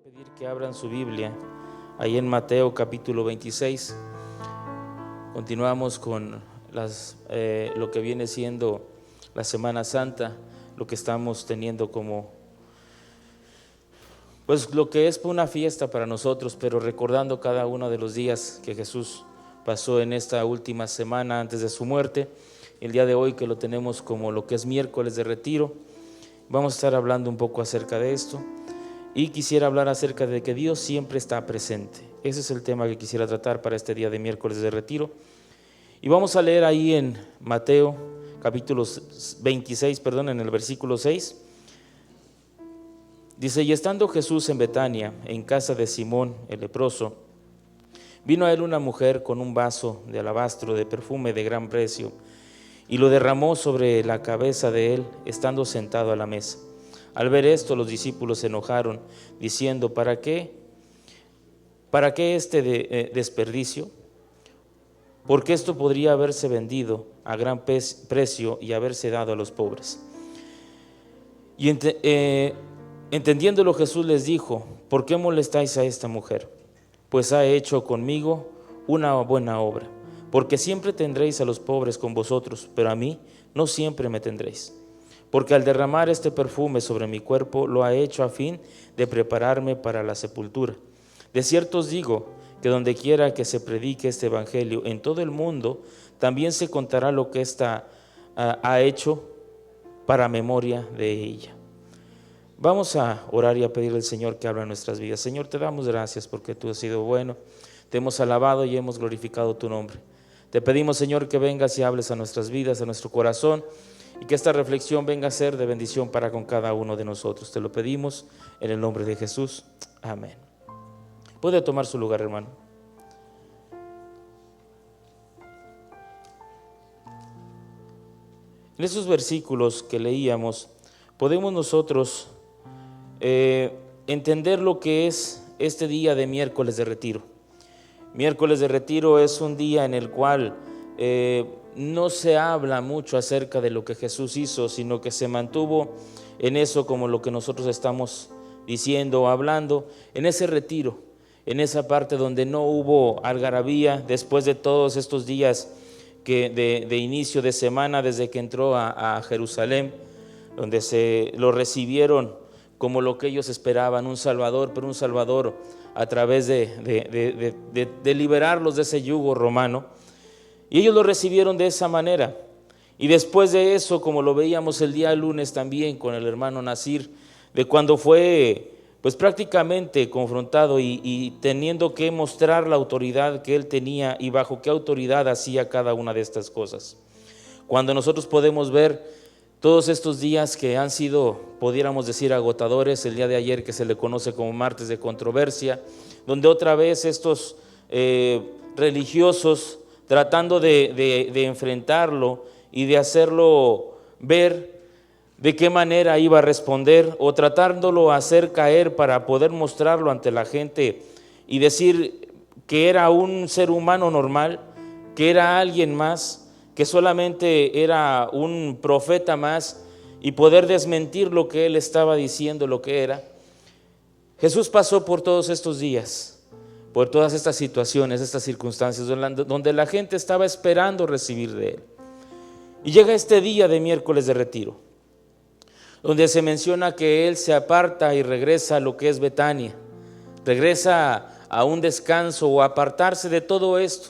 pedir que abran su Biblia ahí en Mateo capítulo 26. Continuamos con lo que viene siendo la Semana Santa, lo que estamos teniendo como, pues lo que es una fiesta para nosotros, pero recordando cada uno de los días que Jesús pasó en esta última semana antes de su muerte. El día de hoy, que lo tenemos como lo que es miércoles de retiro, vamos a estar hablando un poco acerca de esto. Y quisiera hablar acerca de que Dios siempre está presente. Ese es el tema que quisiera tratar para este día de miércoles de retiro. Y vamos a leer ahí en Mateo capítulo 26, en el versículo 6. Dice: y estando Jesús en Betania, en casa de Simón el leproso, vino a él una mujer con un vaso de alabastro de perfume de gran precio, y lo derramó sobre la cabeza de él, estando sentado a la mesa. Al ver esto, los discípulos se enojaron, diciendo: ¿Para qué este desperdicio? Porque esto podría haberse vendido a gran precio y haberse dado a los pobres. Y entendiéndolo, Jesús les dijo: ¿por qué molestáis a esta mujer? Pues ha hecho conmigo una buena obra. Porque siempre tendréis a los pobres con vosotros, pero a mí no siempre me tendréis. Porque al derramar este perfume sobre mi cuerpo, lo ha hecho a fin de prepararme para la sepultura. De cierto os digo que donde quiera que se predique este evangelio en todo el mundo, también se contará lo que ésta ha hecho para memoria de ella. Vamos a orar y a pedirle al Señor que hable en nuestras vidas. Señor, te damos gracias porque tú has sido bueno, te hemos alabado y hemos glorificado tu nombre. Te pedimos, Señor, que vengas y hables a nuestras vidas, a nuestro corazón, y que esta reflexión venga a ser de bendición para con cada uno de nosotros. Te lo pedimos en el nombre de Jesús. Amén. Puede tomar su lugar, hermano. En esos versículos que leíamos, podemos nosotros entender lo que es este día de miércoles de retiro. Miércoles de retiro es un día en el cual no se habla mucho acerca de lo que Jesús hizo, sino que se mantuvo en eso, como lo que nosotros estamos diciendo o hablando, en ese retiro, en esa parte donde no hubo algarabía después de todos estos días de inicio de semana, desde que entró a Jerusalén, donde lo recibieron como lo que ellos esperaban, un Salvador, pero un Salvador a través de liberarlos de ese yugo romano. Y ellos lo recibieron de esa manera. Y después de eso, como lo veíamos el día lunes también con el hermano Nasir, de cuando fue pues prácticamente confrontado y teniendo que mostrar la autoridad que él tenía y bajo qué autoridad hacía cada una de estas cosas. Cuando nosotros podemos ver todos estos días que han sido, pudiéramos decir, agotadores, el día de ayer que se le conoce como martes de controversia, donde otra vez estos religiosos, tratando de enfrentarlo y de hacerlo ver de qué manera iba a responder, o tratándolo hacer caer para poder mostrarlo ante la gente y decir que era un ser humano normal, que era alguien más, que solamente era un profeta más, y poder desmentir lo que él estaba diciendo, lo que era. Jesús pasó por todos estos días, por todas estas situaciones, estas circunstancias, donde la gente estaba esperando recibir de él. Y llega este día de miércoles de retiro, donde se menciona que él se aparta y regresa a lo que es Betania, regresa a un descanso o a apartarse de todo esto.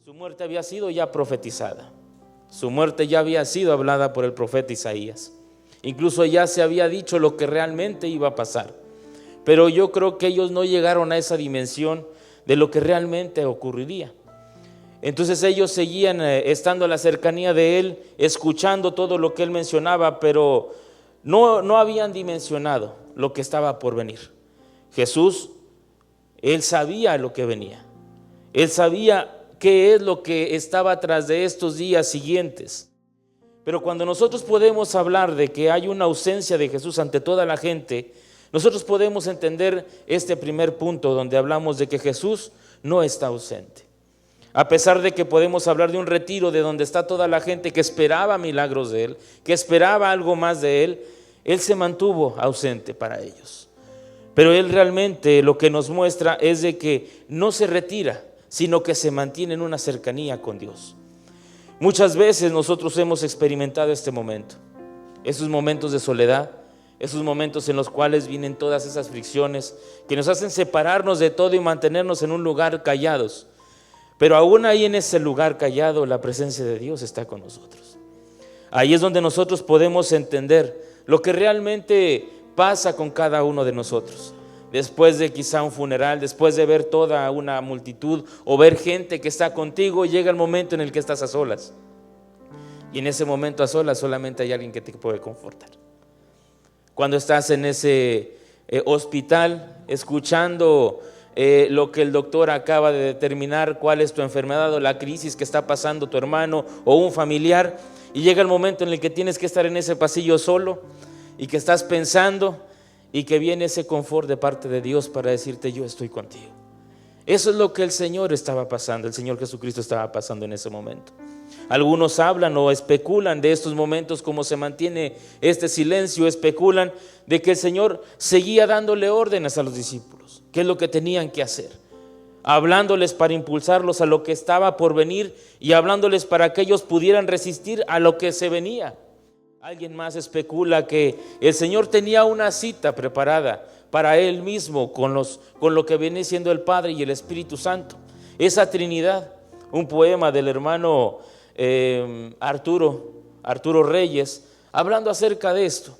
Su muerte había sido ya profetizada, su muerte ya había sido hablada por el profeta Isaías, incluso ya se había dicho lo que realmente iba a pasar. Pero yo creo que ellos no llegaron a esa dimensión de lo que realmente ocurriría. Entonces ellos seguían estando a la cercanía de él, escuchando todo lo que él mencionaba, pero no habían dimensionado lo que estaba por venir. Jesús, él sabía lo que venía, él sabía qué es lo que estaba tras de estos días siguientes. Pero cuando nosotros podemos hablar de que hay una ausencia de Jesús ante toda la gente, nosotros podemos entender este primer punto donde hablamos de que Jesús no está ausente. A pesar de que podemos hablar de un retiro de donde está toda la gente que esperaba milagros de él, que esperaba algo más de él, él se mantuvo ausente para ellos. Pero Él realmente lo que nos muestra es de que no se retira, sino que se mantiene en una cercanía con Dios. Muchas veces nosotros hemos experimentado este momento, esos momentos de soledad, esos momentos en los cuales vienen todas esas fricciones que nos hacen separarnos de todo y mantenernos en un lugar callados. Pero aún ahí en ese lugar callado, la presencia de Dios está con nosotros. Ahí es donde nosotros podemos entender lo que realmente pasa con cada uno de nosotros. Después de quizá un funeral, después de ver toda una multitud o ver gente que está contigo, llega el momento en el que estás a solas. Y en ese momento a solas solamente hay alguien que te puede confortar. Cuando estás en ese hospital escuchando lo que el doctor acaba de determinar, cuál es tu enfermedad o la crisis que está pasando tu hermano o un familiar, y llega el momento en el que tienes que estar en ese pasillo solo y que estás pensando y que viene ese confort de parte de Dios para decirte: yo estoy contigo. Eso es lo que el Señor estaba pasando, el Señor Jesucristo estaba pasando en ese momento. Algunos hablan o especulan de estos momentos, como se mantiene este silencio, especulan de que el Señor seguía dándole órdenes a los discípulos, qué es lo que tenían que hacer, hablándoles para impulsarlos a lo que estaba por venir y hablándoles para que ellos pudieran resistir a lo que se venía. Alguien más especula que el Señor tenía una cita preparada para Él mismo con lo que viene siendo el Padre y el Espíritu Santo, esa Trinidad. Un poema del hermano Arturo Reyes, hablando acerca de esto,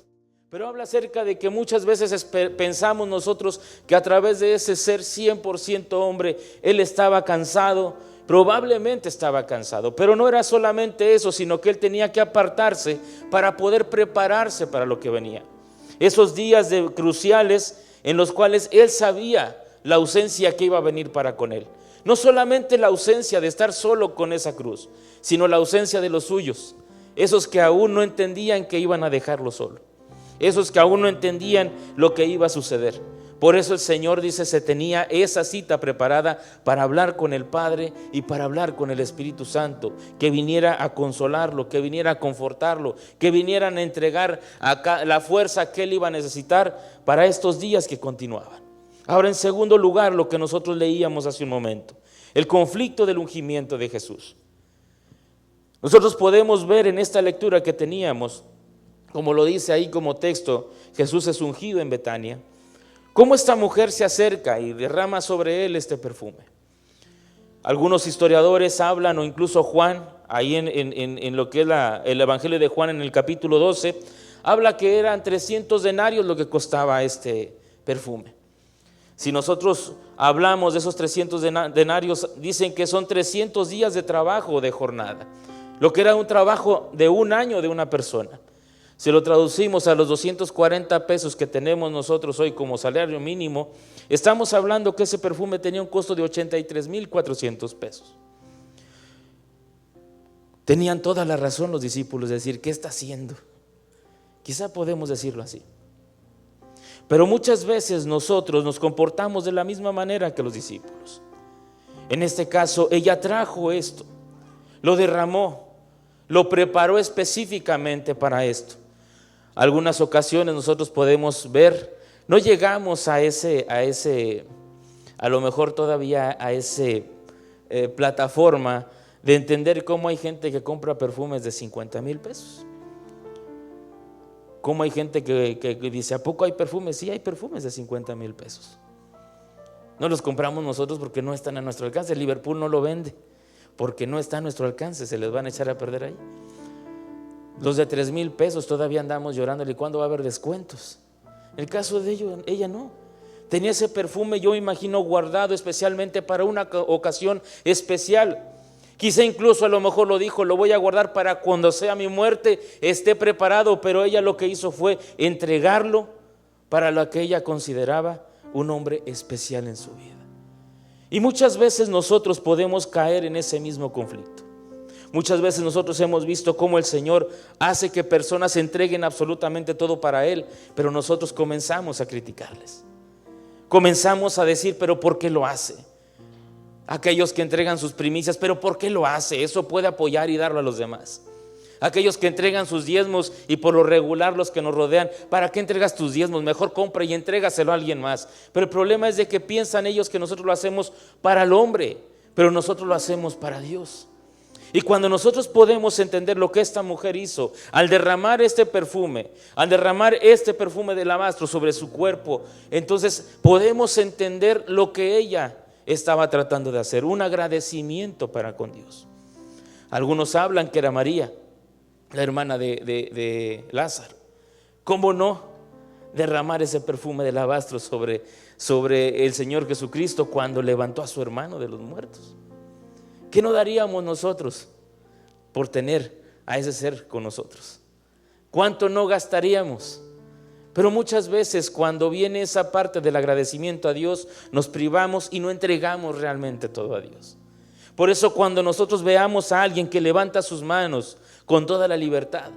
pero habla acerca de que muchas veces pensamos nosotros que a través de ese ser 100% hombre, Él estaba cansado. Probablemente estaba cansado, pero no era solamente eso, sino que Él tenía que apartarse para poder prepararse para lo que venía. Esos días cruciales en los cuales Él sabía la ausencia que iba a venir para con Él. No solamente la ausencia de estar solo con esa cruz, sino la ausencia de los suyos, esos que aún no entendían que iban a dejarlo solo, esos que aún no entendían lo que iba a suceder. Por eso el Señor dice, se tenía esa cita preparada para hablar con el Padre y para hablar con el Espíritu Santo, que viniera a consolarlo, que viniera a confortarlo, que vinieran a entregar la fuerza que Él iba a necesitar para estos días que continuaban. Ahora, en segundo lugar, lo que nosotros leíamos hace un momento, el conflicto del ungimiento de Jesús. Nosotros podemos ver en esta lectura que teníamos, como lo dice ahí como texto, Jesús es ungido en Betania, cómo esta mujer se acerca y derrama sobre Él este perfume. Algunos historiadores hablan, o incluso Juan, ahí en lo que es el Evangelio de Juan en el capítulo 12, habla que eran 300 denarios lo que costaba este perfume. Si nosotros hablamos de esos 300 denarios, dicen que son 300 días de trabajo de jornada, lo que era un trabajo de un año de una persona. Si lo traducimos a los 240 pesos que tenemos nosotros hoy como salario mínimo, estamos hablando que ese perfume tenía un costo de 83,400 pesos. Tenían toda la razón los discípulos de decir, ¿qué está haciendo? Quizá podemos decirlo así. Pero muchas veces nosotros nos comportamos de la misma manera que los discípulos. En este caso, ella trajo esto, lo derramó, lo preparó específicamente para esto. Algunas ocasiones nosotros podemos ver, no llegamos a lo mejor todavía a ese plataforma de entender cómo hay gente que compra perfumes de 50,000 pesos. ¿Cómo hay gente que dice, ¿a poco hay perfumes? Sí, hay perfumes de 50,000 pesos. No los compramos nosotros porque no están a nuestro alcance. Liverpool no lo vende porque no está a nuestro alcance, se les van a echar a perder ahí. Los de 3,000 pesos todavía andamos llorándole, ¿cuándo va a haber descuentos? En el caso de ella no. Tenía ese perfume, yo imagino, guardado especialmente para una ocasión especial. Quizá incluso a lo mejor lo dijo, lo voy a guardar para cuando sea mi muerte esté preparado, pero ella lo que hizo fue entregarlo para lo que ella consideraba un hombre especial en su vida. Y muchas veces nosotros podemos caer en ese mismo conflicto. Muchas veces nosotros hemos visto cómo el Señor hace que personas entreguen absolutamente todo para Él, pero nosotros comenzamos a criticarles. Comenzamos a decir, pero ¿por qué lo hace? Aquellos que entregan sus primicias, pero ¿por qué lo hace? Eso puede apoyar y darlo a los demás. Aquellos que entregan sus diezmos y por lo regular los que nos rodean, ¿para qué entregas tus diezmos? Mejor compra y entrégaselo a alguien más. Pero el problema es de que piensan ellos que nosotros lo hacemos para el hombre, pero nosotros lo hacemos para Dios. Y cuando nosotros podemos entender lo que esta mujer hizo al derramar este perfume de alabastro sobre su cuerpo, entonces podemos entender lo que ella estaba tratando de hacer, un agradecimiento para con Dios. Algunos hablan que era María, la hermana de Lázaro. ¿Cómo no derramar ese perfume de alabastro sobre el Señor Jesucristo cuando levantó a su hermano de los muertos? ¿Qué no daríamos nosotros por tener a ese ser con nosotros? ¿Cuánto no gastaríamos? Pero muchas veces cuando viene esa parte del agradecimiento a Dios, nos privamos y no entregamos realmente todo a Dios. Por eso cuando nosotros veamos a alguien que levanta sus manos con toda la libertad,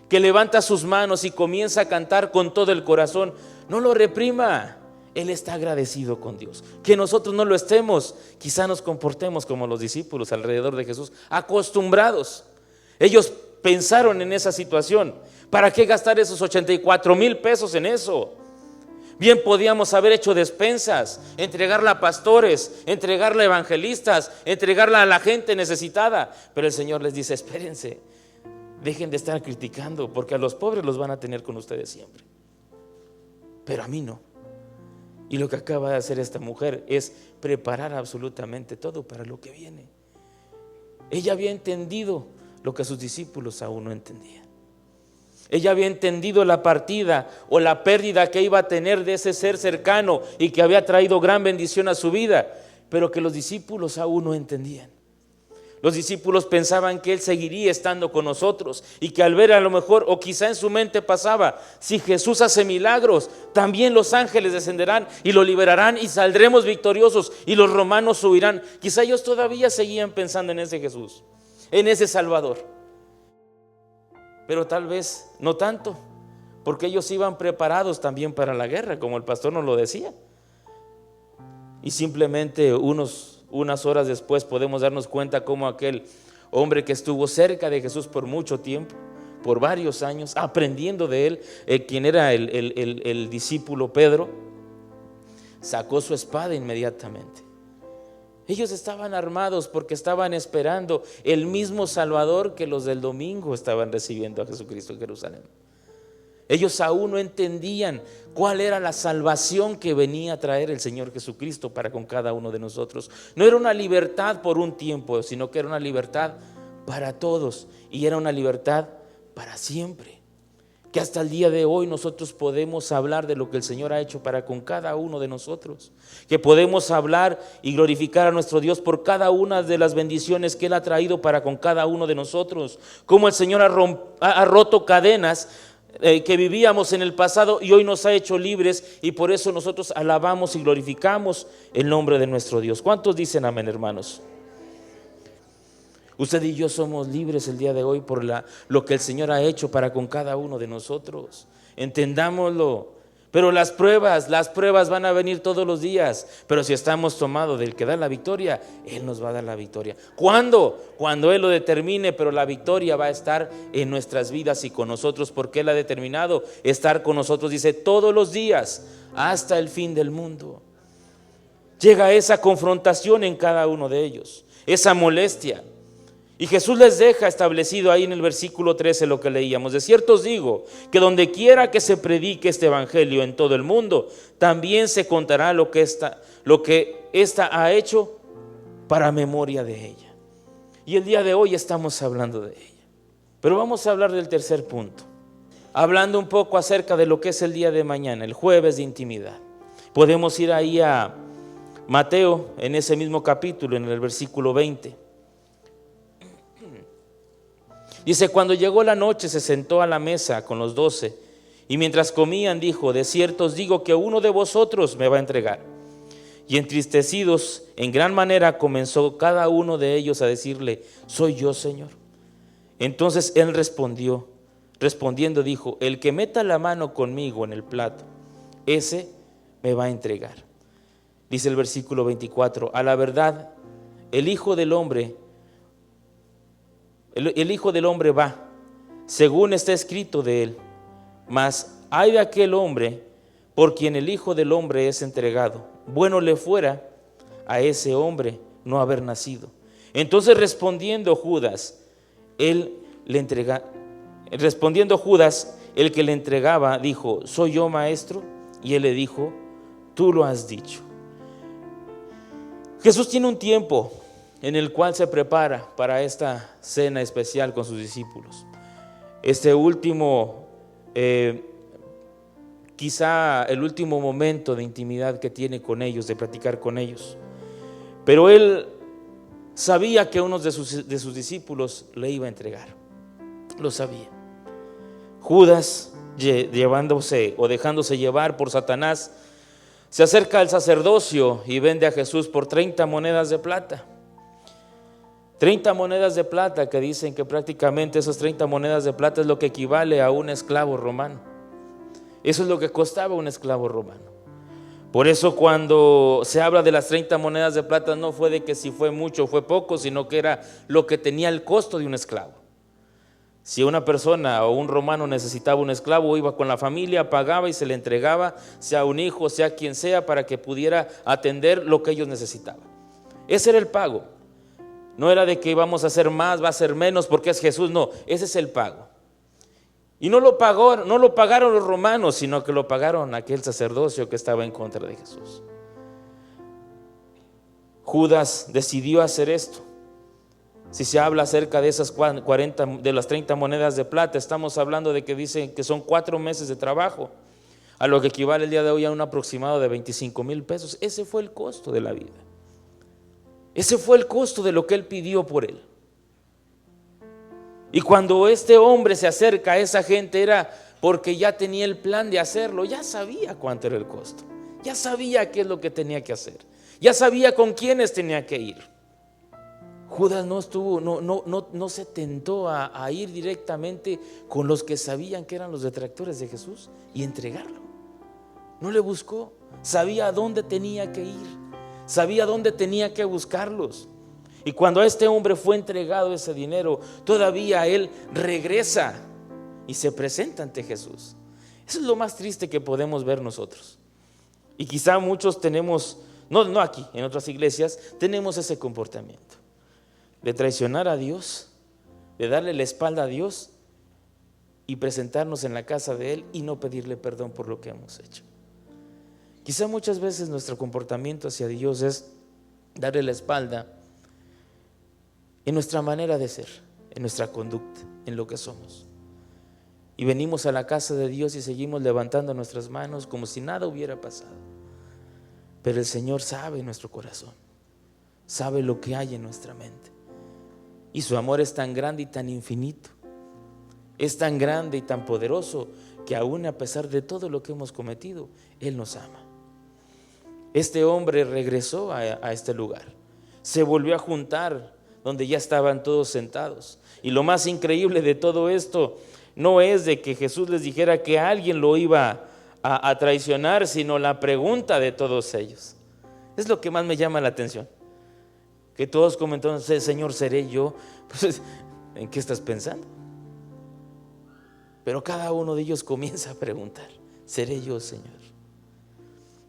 que levanta sus manos y comienza a cantar con todo el corazón, no lo reprima. Él está agradecido con Dios. Que nosotros no lo estemos, quizá nos comportemos como los discípulos alrededor de Jesús, acostumbrados. Ellos pensaron en esa situación. ¿Para qué gastar esos 84,000 pesos en eso? Bien podíamos haber hecho despensas, entregarla a pastores, entregarla a evangelistas, entregarla a la gente necesitada. Pero el Señor les dice: espérense, dejen de estar criticando, porque a los pobres los van a tener con ustedes siempre, pero a mí no. Y lo que acaba de hacer esta mujer es preparar absolutamente todo para lo que viene. Ella había entendido lo que sus discípulos aún no entendían. Ella había entendido la partida o la pérdida que iba a tener de ese ser cercano y que había traído gran bendición a su vida, pero que los discípulos aún no entendían. Los discípulos pensaban que Él seguiría estando con nosotros y que al ver a lo mejor, o quizá en su mente pasaba, si Jesús hace milagros, también los ángeles descenderán y lo liberarán y saldremos victoriosos y los romanos huirán. Quizá ellos todavía seguían pensando en ese Jesús, en ese Salvador, pero tal vez no tanto, porque ellos iban preparados también para la guerra, como el pastor nos lo decía. Y simplemente unas horas después podemos darnos cuenta cómo aquel hombre que estuvo cerca de Jesús por mucho tiempo, por varios años, aprendiendo de él, quien era el discípulo Pedro, sacó su espada inmediatamente. Ellos estaban armados porque estaban esperando el mismo Salvador que los del domingo estaban recibiendo a Jesucristo en Jerusalén. Ellos aún no entendían cuál era la salvación que venía a traer el Señor Jesucristo para con cada uno de nosotros. No era una libertad por un tiempo, sino que era una libertad para todos, y era una libertad para siempre. Que hasta el día de hoy nosotros podemos hablar de lo que el Señor ha hecho para con cada uno de nosotros. Que podemos hablar y glorificar a nuestro Dios por cada una de las bendiciones que Él ha traído para con cada uno de nosotros. Como el Señor ha roto cadenas que vivíamos en el pasado y hoy nos ha hecho libres, y por eso nosotros alabamos y glorificamos el nombre de nuestro Dios. ¿Cuántos dicen amén, hermanos? Usted y yo somos libres el día de hoy por lo que el Señor ha hecho para con cada uno de nosotros. Entendámoslo. Pero las pruebas van a venir todos los días. Pero si estamos tomados del que da la victoria, Él nos va a dar la victoria. ¿Cuándo? Cuando Él lo determine, pero la victoria va a estar en nuestras vidas y con nosotros, porque Él ha determinado estar con nosotros, dice, todos los días hasta el fin del mundo. Llega esa confrontación en cada uno de ellos, esa molestia. Y Jesús les deja establecido ahí en el versículo 13 lo que leíamos: de cierto os digo que donde quiera que se predique este evangelio en todo el mundo, también se contará lo que ésta ha hecho para memoria de ella. Y el día de hoy estamos hablando de ella. Pero vamos a hablar del tercer punto, hablando un poco acerca de lo que es el día de mañana, el jueves de intimidad. Podemos ir ahí a Mateo, en ese mismo capítulo, en el versículo 20. Dice: cuando llegó la noche se sentó a la mesa con los 12 y mientras comían dijo: de cierto os digo que uno de vosotros me va a entregar. Y entristecidos en gran manera comenzó cada uno de ellos a decirle: soy yo, Señor. Entonces él respondiendo dijo: el que meta la mano conmigo en el plato, ese me va a entregar. Dice el versículo 24: a la verdad el Hijo del Hombre va según está escrito de él. Mas ay de aquel hombre por quien el Hijo del Hombre es entregado. Bueno le fuera a ese hombre no haber nacido. Entonces respondiendo Judas, el que le entregaba, dijo: ¿Soy yo, maestro? Y él le dijo: tú lo has dicho. Jesús tiene un tiempo en el cual se prepara para esta cena especial con sus discípulos. Este último, quizá el último momento de intimidad que tiene con ellos, de platicar con ellos. Pero él sabía que uno de sus discípulos le iba a entregar. Lo sabía. Judas, llevándose o dejándose llevar por Satanás, se acerca al sacerdocio y vende a Jesús por 30 monedas de plata. 30 monedas de plata, que dicen que prácticamente esas 30 monedas de plata es lo que equivale a un esclavo romano. Eso es lo que costaba un esclavo romano. Por eso cuando se habla de las 30 monedas de plata, no fue de que si fue mucho o fue poco, sino que era lo que tenía el costo de un esclavo. Si una persona o un romano necesitaba un esclavo, iba con la familia, pagaba y se le entregaba, sea un hijo, sea quien sea, para que pudiera atender lo que ellos necesitaban. Ese era el pago. No era de que vamos a hacer más, va a ser menos porque es Jesús. No, ese es el pago. Y no lo pagaron los romanos, sino que lo pagaron aquel sacerdocio que estaba en contra de Jesús. Judas decidió hacer esto. Si se habla acerca de esas 40, de las 30 monedas de plata, estamos hablando de que dicen que son 4 meses de trabajo, a lo que equivale el día de hoy a un aproximado de 25,000 pesos. Ese fue el costo de la vida. Ese fue el costo de lo que él pidió por él. Y cuando este hombre se acerca a esa gente, era porque ya tenía el plan de hacerlo. Ya sabía cuánto era el costo, ya sabía qué es lo que tenía que hacer, ya sabía con quiénes tenía que ir. Judas no se tentó a ir directamente con los que sabían que eran los detractores de Jesús y entregarlo. No le buscó, sabía a dónde tenía que ir, sabía dónde tenía que buscarlos. Y cuando a este hombre fue entregado ese dinero, todavía él regresa y se presenta ante Jesús. Eso es lo más triste que podemos ver nosotros. Y quizá muchos tenemos, no aquí, en otras iglesias, tenemos ese comportamiento de traicionar a Dios, de darle la espalda a Dios y presentarnos en la casa de Él y no pedirle perdón por lo que hemos hecho. Quizá muchas veces nuestro comportamiento hacia Dios es darle la espalda en nuestra manera de ser, en nuestra conducta, en lo que somos. Y venimos a la casa de Dios y seguimos levantando nuestras manos como si nada hubiera pasado. Pero el Señor sabe nuestro corazón, sabe lo que hay en nuestra mente. Y su amor es tan grande y tan infinito, es tan grande y tan poderoso, que aún a pesar de todo lo que hemos cometido, Él nos ama. Este hombre regresó a este lugar, se volvió a juntar donde ya estaban todos sentados. Y lo más increíble de todo esto no es de que Jesús les dijera que alguien lo iba a traicionar, sino la pregunta de todos ellos. Es lo que más me llama la atención. Que todos comentaron: Señor, ¿seré yo? Pues, ¿en qué estás pensando? Pero cada uno de ellos comienza a preguntar: ¿seré yo, Señor?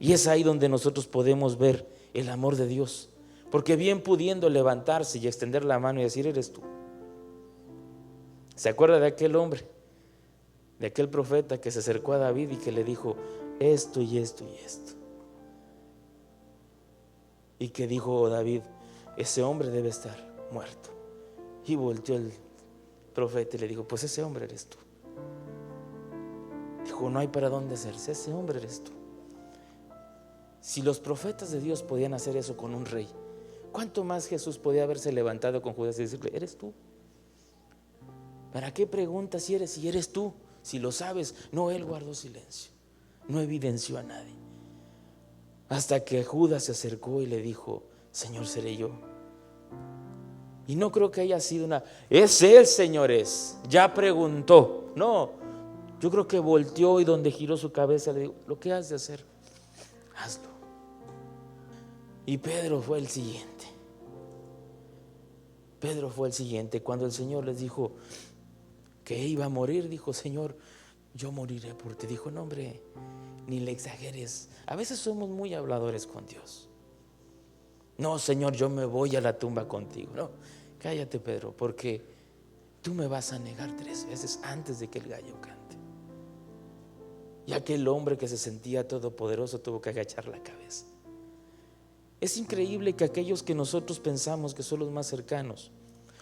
Y es ahí donde nosotros podemos ver el amor de Dios. Porque bien pudiendo levantarse y extender la mano y decir: eres tú. ¿Se acuerda de aquel hombre, de aquel profeta que se acercó a David y que le dijo esto y esto y esto? Y que dijo David: ese hombre debe estar muerto. Y volteó el profeta y le dijo: pues ese hombre eres tú. Dijo: no hay para dónde hacerse, ese hombre eres tú. Si los profetas de Dios podían hacer eso con un rey, ¿cuánto más Jesús podía haberse levantado con Judas y decirle: eres tú? ¿Para qué preguntas si eres tú? Si lo sabes. No, él guardó silencio, no evidenció a nadie, hasta que Judas se acercó y le dijo: Señor, ¿seré yo? Y no creo que haya sido es él, señores, ya preguntó. No, yo creo que volteó y donde giró su cabeza le dijo: lo que has de hacer, hazlo. Y Pedro fue el siguiente. Cuando el Señor les dijo que iba a morir, dijo: Señor, yo moriré por ti. Dijo: no, hombre, ni le exageres. A veces somos muy habladores con Dios. No, Señor, yo me voy a la tumba contigo. No, cállate, Pedro, porque tú me vas a negar 3 veces antes de que el gallo cante. Y aquel hombre que se sentía todopoderoso tuvo que agachar la cabeza. Es increíble que aquellos que nosotros pensamos que son los más cercanos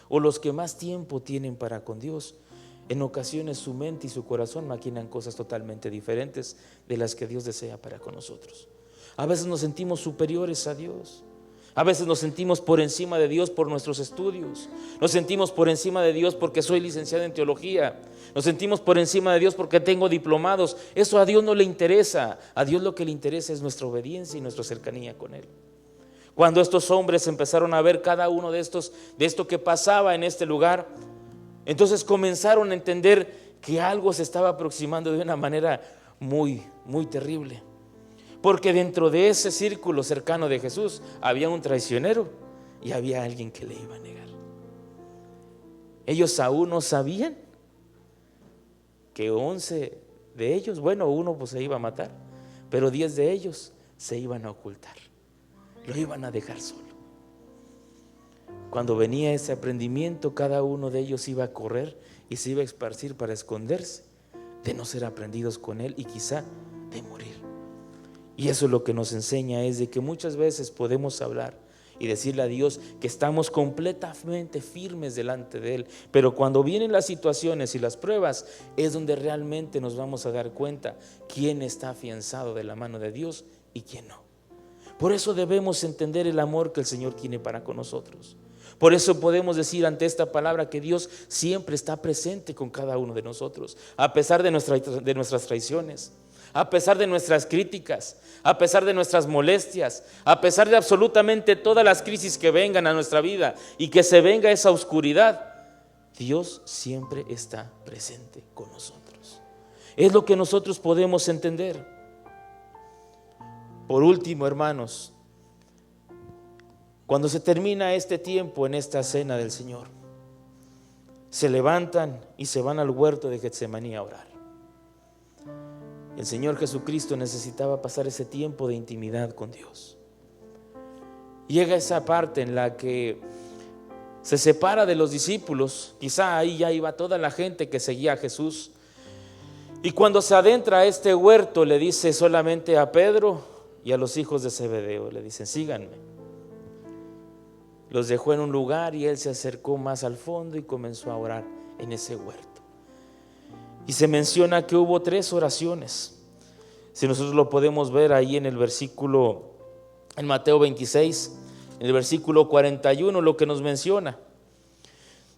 o los que más tiempo tienen para con Dios, en ocasiones su mente y su corazón maquinan cosas totalmente diferentes de las que Dios desea para con nosotros. A veces nos sentimos superiores a Dios. A veces nos sentimos por encima de Dios por nuestros estudios. Nos sentimos por encima de Dios porque soy licenciado en teología. Nos sentimos por encima de Dios porque tengo diplomados. Eso a Dios no le interesa. A Dios lo que le interesa es nuestra obediencia y nuestra cercanía con Él. Cuando estos hombres empezaron a ver cada uno de esto que pasaba en este lugar, entonces comenzaron a entender que algo se estaba aproximando de una manera muy, muy terrible. Porque dentro de ese círculo cercano de Jesús había un traicionero y había alguien que le iba a negar. Ellos aún no sabían que 11 de ellos, bueno, uno pues se iba a matar, pero 10 de ellos se iban a ocultar, lo iban a dejar solo. Cuando venía ese aprendimiento, cada uno de ellos iba a correr y se iba a esparcir para esconderse de no ser aprendidos con Él y quizá de morir. Y eso es lo que nos enseña, es de que muchas veces podemos hablar y decirle a Dios que estamos completamente firmes delante de Él, pero cuando vienen las situaciones y las pruebas es donde realmente nos vamos a dar cuenta quién está afianzado de la mano de Dios y quién no. Por eso debemos entender el amor que el Señor tiene para con nosotros. Por eso podemos decir ante esta palabra que Dios siempre está presente con cada uno de nosotros, a pesar de nuestras traiciones, a pesar de nuestras críticas, a pesar de nuestras molestias, a pesar de absolutamente todas las crisis que vengan a nuestra vida y que se venga esa oscuridad, Dios siempre está presente con nosotros. Es lo que nosotros podemos entender. Por último, hermanos, cuando se termina este tiempo en esta cena del Señor, se levantan y se van al huerto de Getsemaní a orar. El Señor Jesucristo necesitaba pasar ese tiempo de intimidad con Dios. Llega esa parte en la que se separa de los discípulos, quizá ahí ya iba toda la gente que seguía a Jesús, y cuando se adentra a este huerto le dice solamente a Pedro y a los hijos de Zebedeo, le dicen: síganme. Los dejó en un lugar y él se acercó más al fondo y comenzó a orar en ese huerto. Y se menciona que hubo 3 oraciones. Si nosotros lo podemos ver ahí en el versículo, en Mateo 26, en el versículo 41, lo que nos menciona.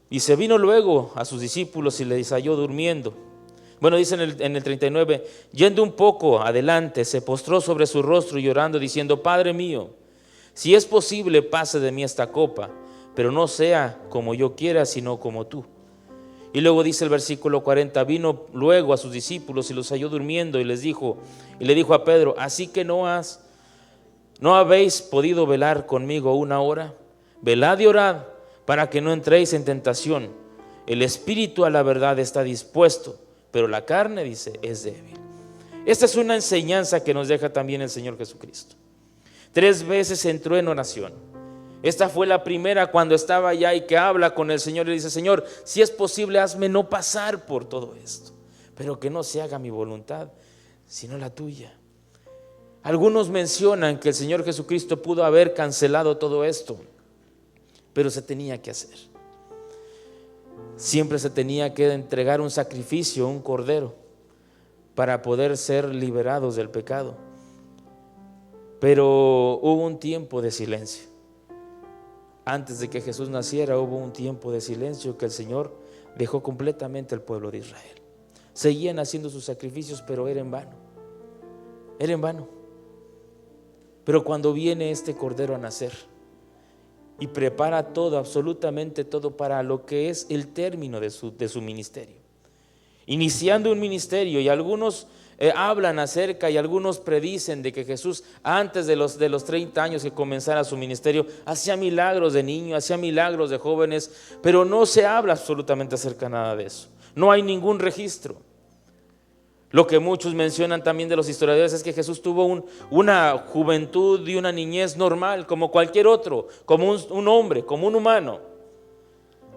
Y se vino luego a sus discípulos y les halló durmiendo. Bueno, dice en el 39, yendo un poco adelante, se postró sobre su rostro y llorando, diciendo: Padre mío, si es posible, pase de mí esta copa, pero no sea como yo quiera, sino como tú. Y luego dice el versículo 40, vino luego a sus discípulos y los halló durmiendo y le dijo a Pedro: así que no habéis podido velar conmigo 1 hora. Velad y orad para que no entréis en tentación. El espíritu a la verdad está dispuesto, pero la carne, dice, es débil. Esta es una enseñanza que nos deja también el Señor Jesucristo. 3 veces entró en oración. Esta fue la primera cuando estaba allá y que habla con el Señor y le dice: Señor, si es posible, hazme no pasar por todo esto, pero que no se haga mi voluntad, sino la tuya. Algunos mencionan que el Señor Jesucristo pudo haber cancelado todo esto, pero se tenía que hacer. Siempre se tenía que entregar un sacrificio, un cordero, para poder ser liberados del pecado. Pero hubo un tiempo de silencio. Antes de que Jesús naciera hubo un tiempo de silencio que el Señor dejó completamente al pueblo de Israel. Seguían haciendo sus sacrificios, pero era en vano. Era en vano. Pero cuando viene este cordero a nacer y prepara todo, absolutamente todo, para lo que es el término de su ministerio, iniciando un ministerio, y algunos hablan acerca y algunos predicen de que Jesús antes de los 30 años que comenzara su ministerio hacía milagros de niños, hacía milagros de jóvenes, pero no se habla absolutamente acerca de nada de eso. No hay ningún registro. Lo que muchos mencionan también de los historiadores es que Jesús tuvo una juventud y una niñez normal, como cualquier otro, como un hombre, como un humano.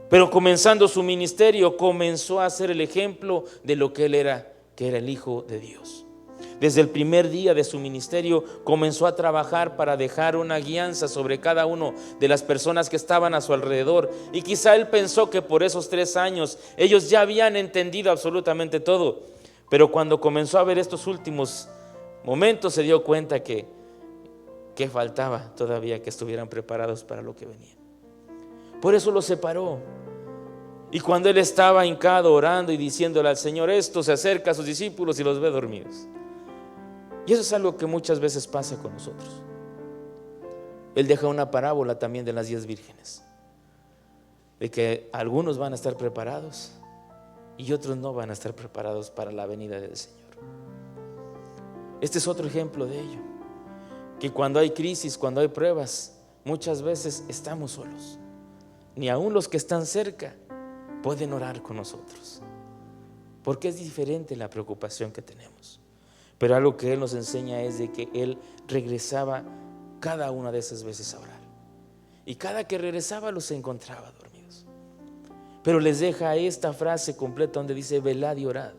Pero comenzando su ministerio, comenzó a ser el ejemplo de lo que él era, que era el Hijo de Dios. Desde el primer día de su ministerio comenzó a trabajar para dejar una guianza sobre cada uno de las personas que estaban a su alrededor. Y quizá él pensó que por esos 3 años ellos ya habían entendido absolutamente todo. Pero cuando comenzó a ver estos últimos momentos se dio cuenta que faltaba todavía que estuvieran preparados para lo que venía. Por eso los separó. Y cuando él estaba hincado orando y diciéndole al Señor esto, se acerca a sus discípulos y los ve dormidos. Y eso es algo que muchas veces pasa con nosotros. Él deja una parábola también de las 10 vírgenes, de que algunos van a estar preparados y otros no van a estar preparados para la venida del Señor. Este es otro ejemplo de ello, que cuando hay crisis, cuando hay pruebas, muchas veces estamos solos. Ni aun los que están cerca pueden orar con nosotros, porque es diferente la preocupación que tenemos. Pero algo que Él nos enseña es de que Él regresaba cada una de esas veces a orar, y cada que regresaba los encontraba dormidos. Pero les deja esta frase completa donde dice: velad y orad.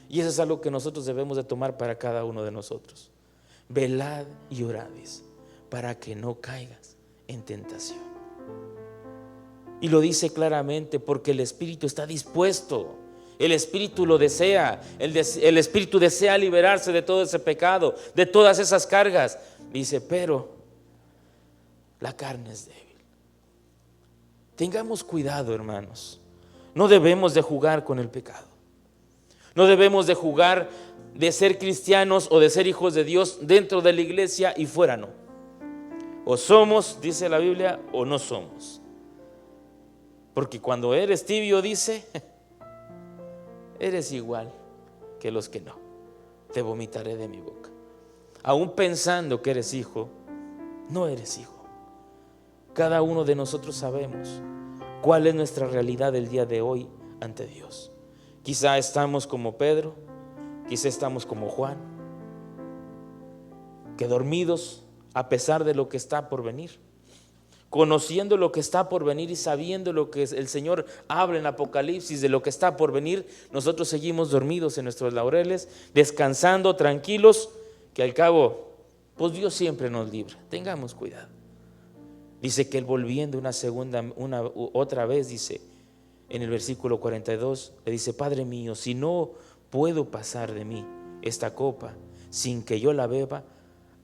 Y eso es algo que nosotros debemos de tomar para cada uno de nosotros. Velad y orad, para que no caigas en tentación. Y lo dice claramente porque el espíritu está dispuesto. El espíritu lo desea. El espíritu desea liberarse de todo ese pecado, de todas esas cargas. Dice, pero la carne es débil. Tengamos cuidado, hermanos. No debemos de jugar con el pecado. No debemos de jugar de ser cristianos o de ser hijos de Dios dentro de la iglesia y fuera no. O somos, dice la Biblia, o no somos. Porque cuando eres tibio, dice, eres igual que los que no. Te vomitaré de mi boca. Aún pensando que eres hijo, no eres hijo. Cada uno de nosotros sabemos cuál es nuestra realidad el día de hoy ante Dios. Quizá estamos como Pedro, quizá estamos como Juan, que dormidos a pesar de lo que está por venir, conociendo lo que está por venir y sabiendo lo que el Señor habla en Apocalipsis de lo que está por venir, nosotros seguimos dormidos en nuestros laureles, descansando, tranquilos, que al cabo, pues Dios siempre nos libra. Tengamos cuidado. Dice que Él volviendo otra vez, dice en el versículo 42, le dice: Padre mío, si no puedo pasar de mí esta copa sin que yo la beba,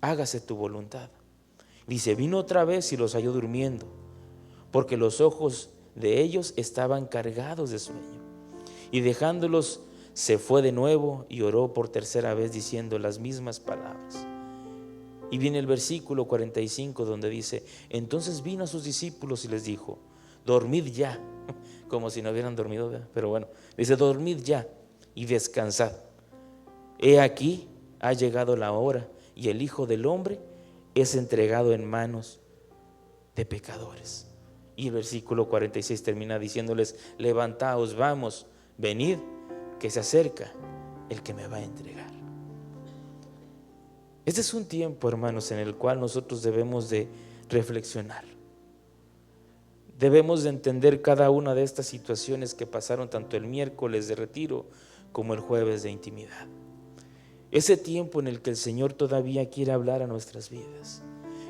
hágase tu voluntad. Dice, vino otra vez y los halló durmiendo, porque los ojos de ellos estaban cargados de sueño. Y dejándolos, se fue de nuevo y oró por tercera vez diciendo las mismas palabras. Y viene el versículo 45 donde dice: entonces vino a sus discípulos y les dijo: dormid ya, como si no hubieran dormido, ¿verdad? Pero bueno, dice: dormid ya y descansad. He aquí, ha llegado la hora y el Hijo del Hombre es entregado en manos de pecadores. Y el versículo 46 termina diciéndoles: levantaos, vamos, venid, que se acerca el que me va a entregar. Este es un tiempo, hermanos, en el cual nosotros debemos de reflexionar. Debemos de entender cada una de estas situaciones que pasaron tanto el miércoles de retiro como el jueves de intimidad. Ese tiempo en el que el Señor todavía quiere hablar a nuestras vidas.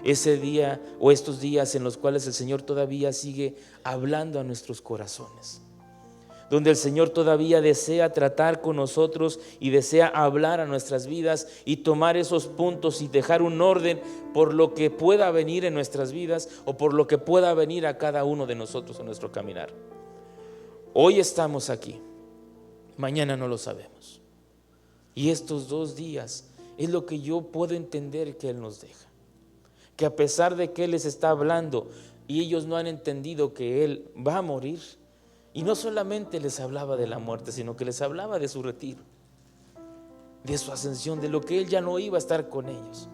Ese día o estos días en los cuales el Señor todavía sigue hablando a nuestros corazones. Donde el Señor todavía desea tratar con nosotros y desea hablar a nuestras vidas y tomar esos puntos y dejar un orden por lo que pueda venir en nuestras vidas o por lo que pueda venir a cada uno de nosotros en nuestro caminar. Hoy estamos aquí, mañana no lo sabemos. Y estos 2 días es lo que yo puedo entender que Él nos deja. Que a pesar de que Él les está hablando y ellos no han entendido que Él va a morir, y no solamente les hablaba de la muerte, sino que les hablaba de su retiro, de su ascensión, de lo que Él ya no iba a estar con ellos.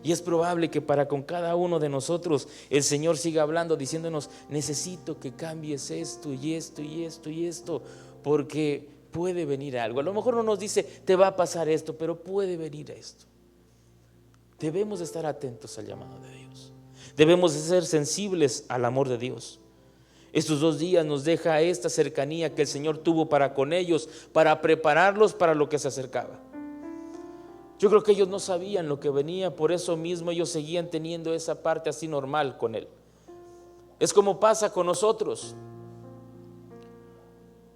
Y es probable que para con cada uno de nosotros el Señor siga hablando, diciéndonos: necesito que cambies esto y esto y esto y esto, porque puede venir algo. A lo mejor no nos dice, te va a pasar esto, pero puede venir esto. Debemos de estar atentos al llamado de Dios. Debemos de ser sensibles al amor de Dios. Estos 2 días nos deja esta cercanía que el Señor tuvo para con ellos, para prepararlos para lo que se acercaba. Yo creo que ellos no sabían lo que venía, por eso mismo ellos seguían teniendo esa parte así normal con Él. Es como pasa con nosotros.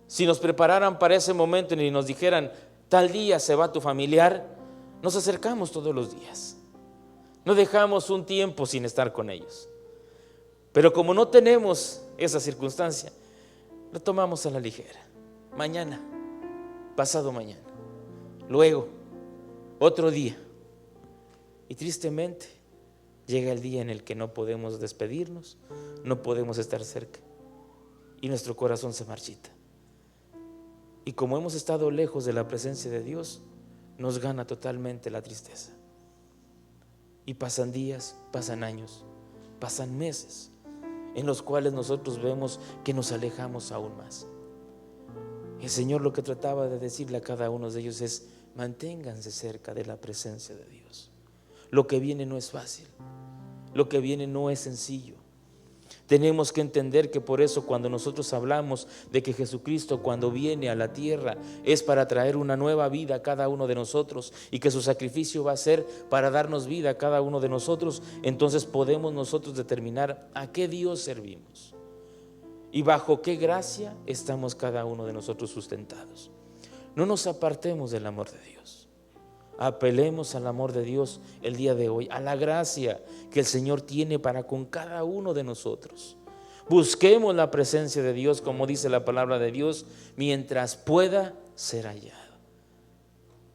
Si nos prepararan para ese momento y nos dijeran, tal día se va tu familiar, nos acercamos todos los días. No dejamos un tiempo sin estar con ellos. Pero como no tenemos esa circunstancia, lo tomamos a la ligera. Mañana, pasado mañana, luego, otro día. Y tristemente llega el día en el que no podemos despedirnos, no podemos estar cerca y nuestro corazón se marchita. Y como hemos estado lejos de la presencia de Dios, nos gana totalmente la tristeza. Y pasan días, pasan años, pasan meses en los cuales nosotros vemos que nos alejamos aún más. El Señor lo que trataba de decirle a cada uno de ellos es: manténganse cerca de la presencia de Dios. Lo que viene no es fácil, lo que viene no es sencillo. Tenemos que entender que por eso cuando nosotros hablamos de que Jesucristo cuando viene a la tierra es para traer una nueva vida a cada uno de nosotros y que su sacrificio va a ser para darnos vida a cada uno de nosotros, entonces podemos nosotros determinar a qué Dios servimos y bajo qué gracia estamos cada uno de nosotros sustentados. No nos apartemos del amor de Dios. Apelemos al amor de Dios el día de hoy, a la gracia que el Señor tiene para con cada uno de nosotros. Busquemos la presencia de Dios, como dice la palabra de Dios, mientras pueda ser hallado.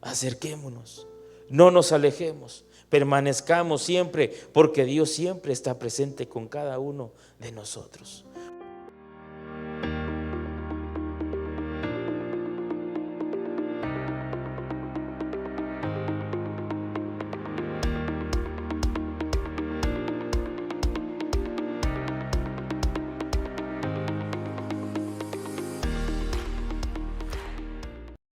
Acerquémonos, no nos alejemos, permanezcamos siempre, porque Dios siempre está presente con cada uno de nosotros.